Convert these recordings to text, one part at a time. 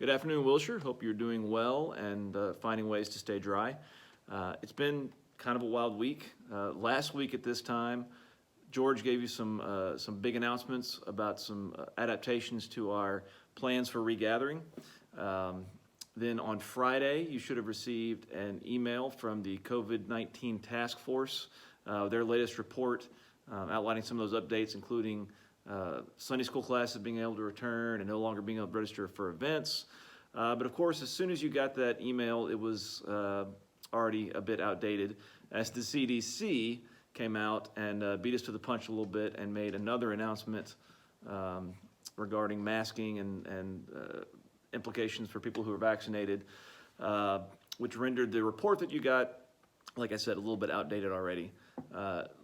Good afternoon, Wilshire. Hope you're doing well and finding ways to stay dry. It's been kind of a wild week. Last week at this time, George gave you some big announcements about some adaptations to our plans for regathering. Then on Friday, you should have received an email from the COVID-19 task force, their latest report outlining some of those updates, including Sunday school classes being able to return and no longer being able to register for events. But of course, as soon as you got that email, it was already a bit outdated, as the CDC came out and beat us to the punch a little bit and made another announcement regarding masking and implications for people who are vaccinated, which rendered the report that you got, like I said, a little bit outdated already.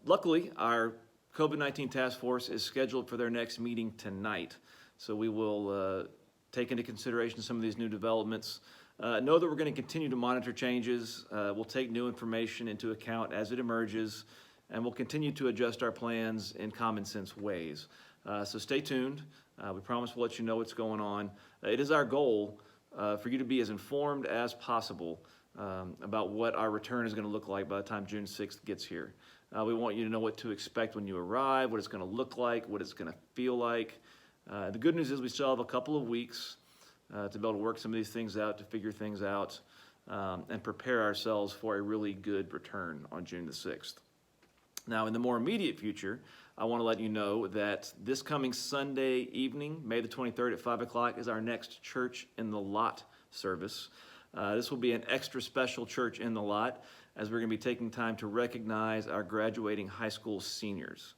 Luckily, our COVID-19 task force is scheduled for their next meeting tonight, so we will take into consideration some of these new developments. Know that we're going to continue to monitor changes. We'll take new information into account as it emerges, and we'll continue to adjust our plans in common sense ways. So stay tuned. We promise we'll let you know what's going on. It is our goal for you to be as informed as possible about what our return is going to look like by the time June 6th gets here. We want you to know what to expect when you arrive, what it's going to look like, what it's going to feel like. The good news is we still have a couple of weeks to be able to work some of these things out, to figure things out, and prepare ourselves for a really good return on June the 6th. Now, in the more immediate future, I want to let you know that this coming Sunday evening, May the 23rd at 5 o'clock, is our next Church in the Lot service. This will be an extra special Church in the Lot, as we're going to be taking time to recognize our graduating high school seniors.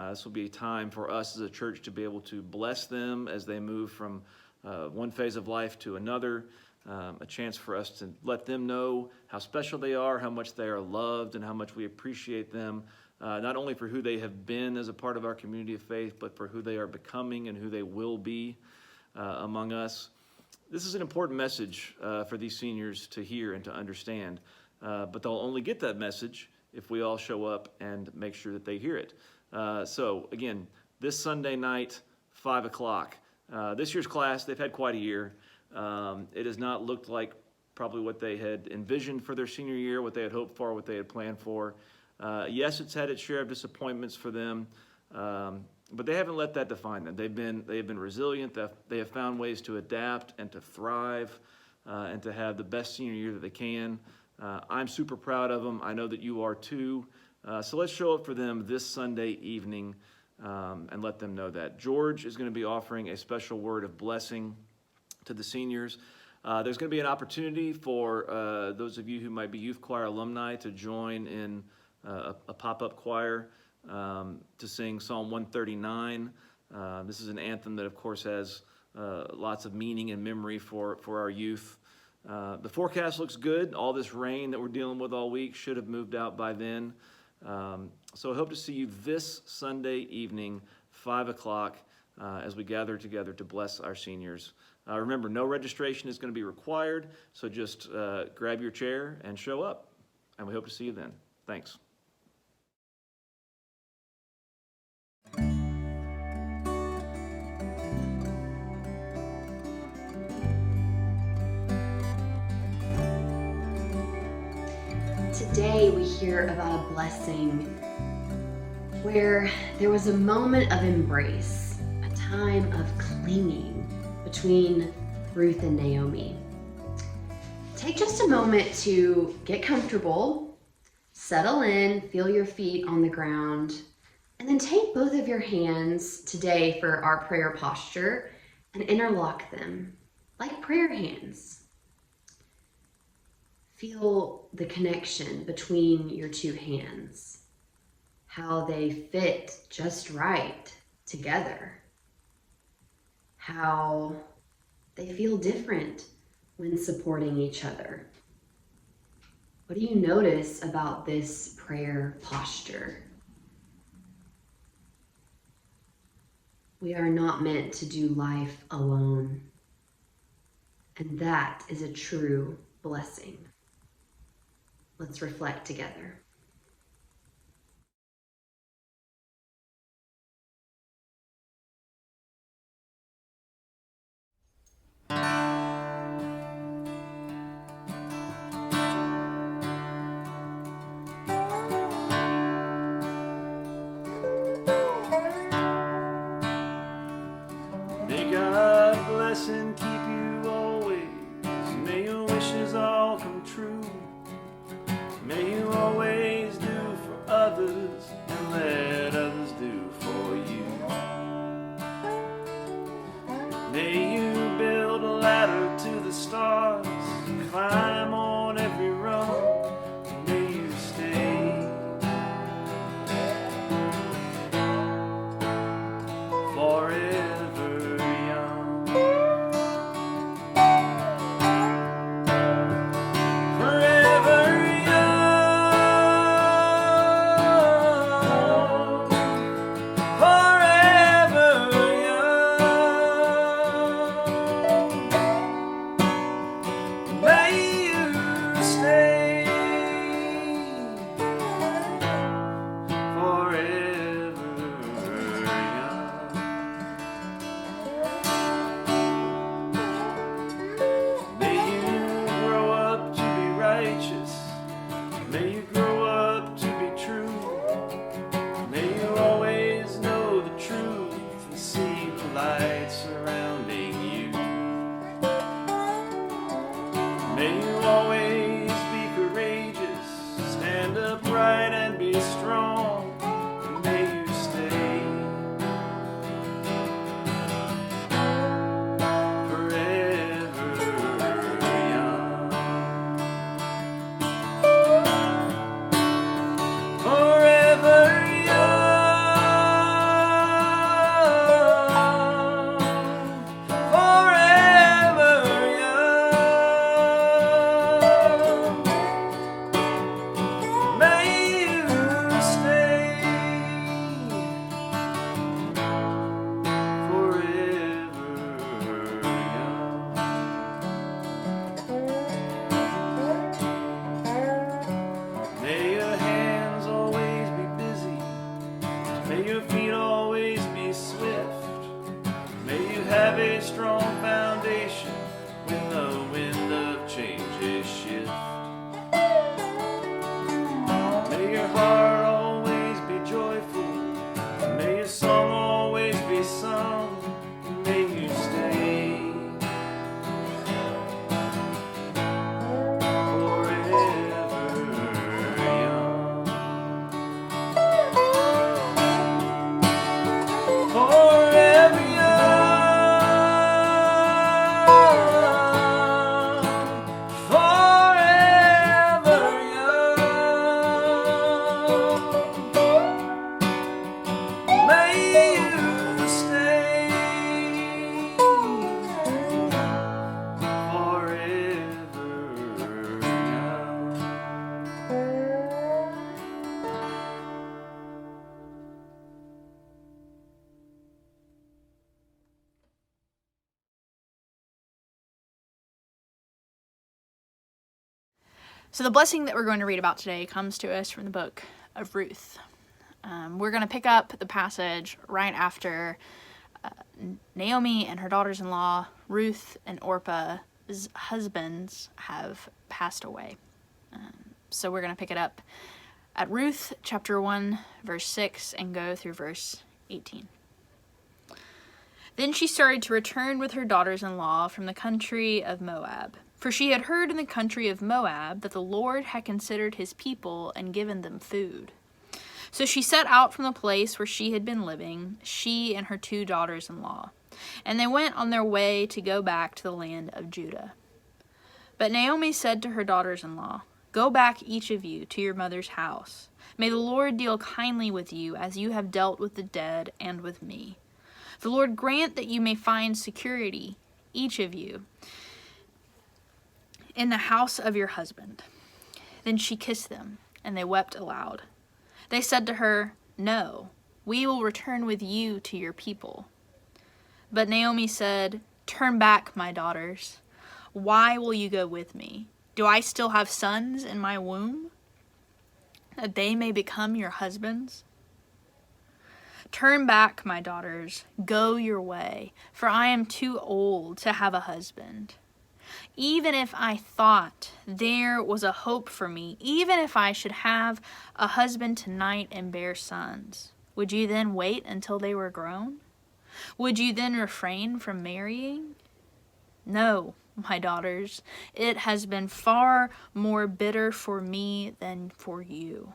This will be a time for us as a church to be able to bless them as they move from one phase of life to another, a chance for us to let them know how special they are, how much they are loved, and how much we appreciate them, not only for who they have been as a part of our community of faith, but for who they are becoming and who they will be among us. This is an important message for these seniors to hear and to understand, but they'll only get that message if we all show up and make sure that they hear it. So again, this Sunday night, 5 o'clock. This year's class, they've had quite a year. It has not looked like probably what they had envisioned for their senior year, what they had hoped for, what they had planned for. Yes, it's had its share of disappointments for them, but they haven't let that define them. They've been resilient. They have found ways to adapt and to thrive and to have the best senior year that they can. I'm super proud of them. I know that you are too. So let's show up for them this Sunday evening and let them know that. George is going to be offering a special word of blessing to the seniors. There's going to be an opportunity for those of you who might be youth choir alumni to join in a pop-up choir to sing Psalm 139. This is an anthem that, of course, has lots of meaning and memory for our youth. The forecast looks good. All this rain that we're dealing with all week should have moved out by then. So I hope to see you this Sunday evening, 5 o'clock, as we gather together to bless our seniors. Remember, no registration is going to be required, so just grab your chair and show up, and we hope to see you then. Thanks. Today we hear about a blessing where there was a moment of embrace, a time of clinging between Ruth and Naomi. Take just a moment to get comfortable, settle in, feel your feet on the ground, and then take both of your hands today for our prayer posture and interlock them like prayer hands. Feel the connection between your two hands, how they fit just right together, how they feel different when supporting each other. What do you notice about this prayer posture? We are not meant to do life alone, and that is a true blessing. Let's reflect together. always be courageous, stand upright and be strong, and may you stay forever young. Forever young. Forever young. May you stay forever young. May your hands always be busy. May your feet always be swift. May you have a strong foundation when the wind of change shift. May your heart always be joyful. May your song always be sung. May you stay forever young. Forever young. Forever young. May you stay forever young. So the blessing that we're going to read about today comes to us from the book of Ruth. We're going to pick up the passage right after Naomi and her daughters-in-law, Ruth and Orpah's husbands, have passed away. So we're going to pick it up at Ruth chapter 1, verse 6, and go through verse 18. Then she started to return with her daughters-in-law from the country of Moab. For she had heard in the country of Moab that the Lord had considered his people and given them food. So she set out from the place where she had been living, she and her 2 daughters-in-law, and they went on their way to go back to the land of Judah. But Naomi said to her daughters-in-law, "Go back each of you to your mother's house. May the Lord deal kindly with you as you have dealt with the dead and with me. The Lord grant that you may find security, each of you, in the house of your husband." Then she kissed them, and they wept aloud. They said to her, "No, we will return with you to your people." But Naomi said, "Turn back, my daughters. Why will you go with me? Do I still have sons in my womb, that they may become your husbands? Turn back, my daughters, go your way, for I am too old to have a husband. Even if I thought there was a hope for me, even if I should have a husband tonight and bear sons, would you then wait until they were grown? Would you then refrain from marrying? No, my daughters, it has been far more bitter for me than for you,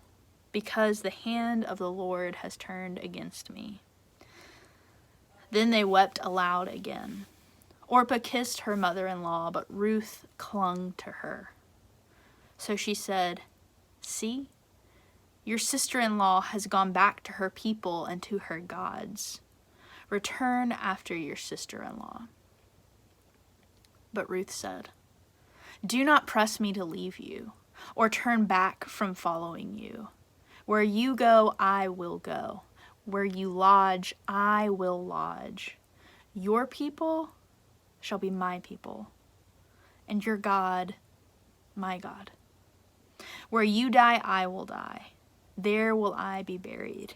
because the hand of the Lord has turned against me." Then they wept aloud again. Orpah kissed her mother-in-law, but Ruth clung to her. So she said, "See, your sister-in-law has gone back to her people and to her gods. Return after your sister-in-law." But Ruth said, "Do not press me to leave you, or turn back from following you. Where you go, I will go. Where you lodge, I will lodge. Your people shall be my people, and your God, my God. Where you die, I will die. There will I be buried.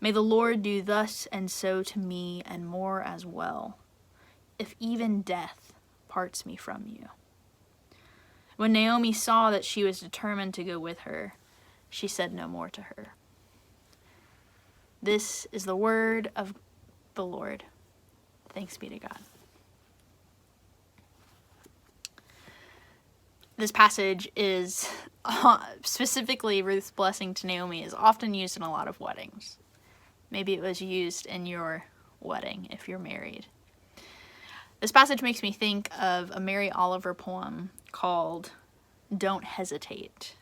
May the Lord do thus and so to me, and more as well, if even death parts me from you." When Naomi saw that she was determined to go with her, she said no more to her. This is the word of the Lord. Thanks be to God. This passage is, specifically Ruth's blessing to Naomi, is often used in a lot of weddings. Maybe it was used in your wedding if you're married. This passage makes me think of a Mary Oliver poem called Don't Hesitate,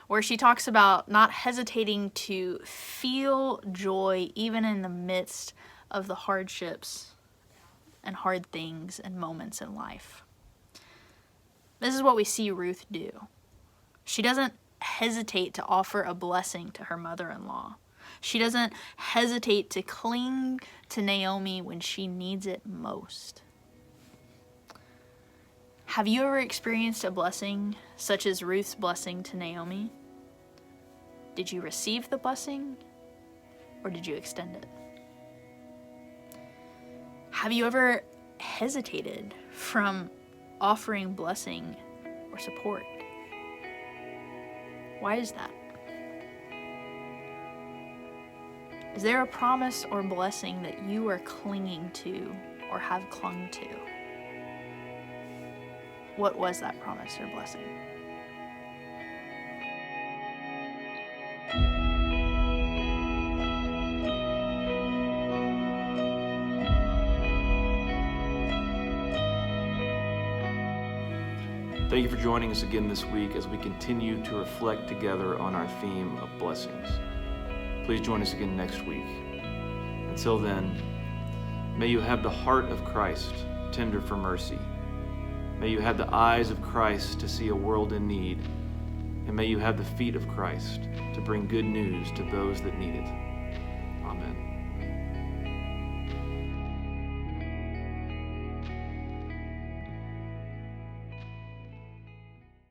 where she talks about not hesitating to feel joy even in the midst of the hardships and hard things and moments in life. This is what we see Ruth do. She doesn't hesitate to offer a blessing to her mother-in-law. She doesn't hesitate to cling to Naomi when she needs it most. Have you ever experienced a blessing such as Ruth's blessing to Naomi? Did you receive the blessing, or did you extend it? Have you ever hesitated from offering blessing or support? Why is that? Is there a promise or blessing that you are clinging to or have clung to? What was that promise or blessing? Thank you for joining us again this week as we continue to reflect together on our theme of blessings. Please join us again next week. Until then, may you have the heart of Christ, tender for mercy. May you have the eyes of Christ to see a world in need. And may you have the feet of Christ to bring good news to those that need it.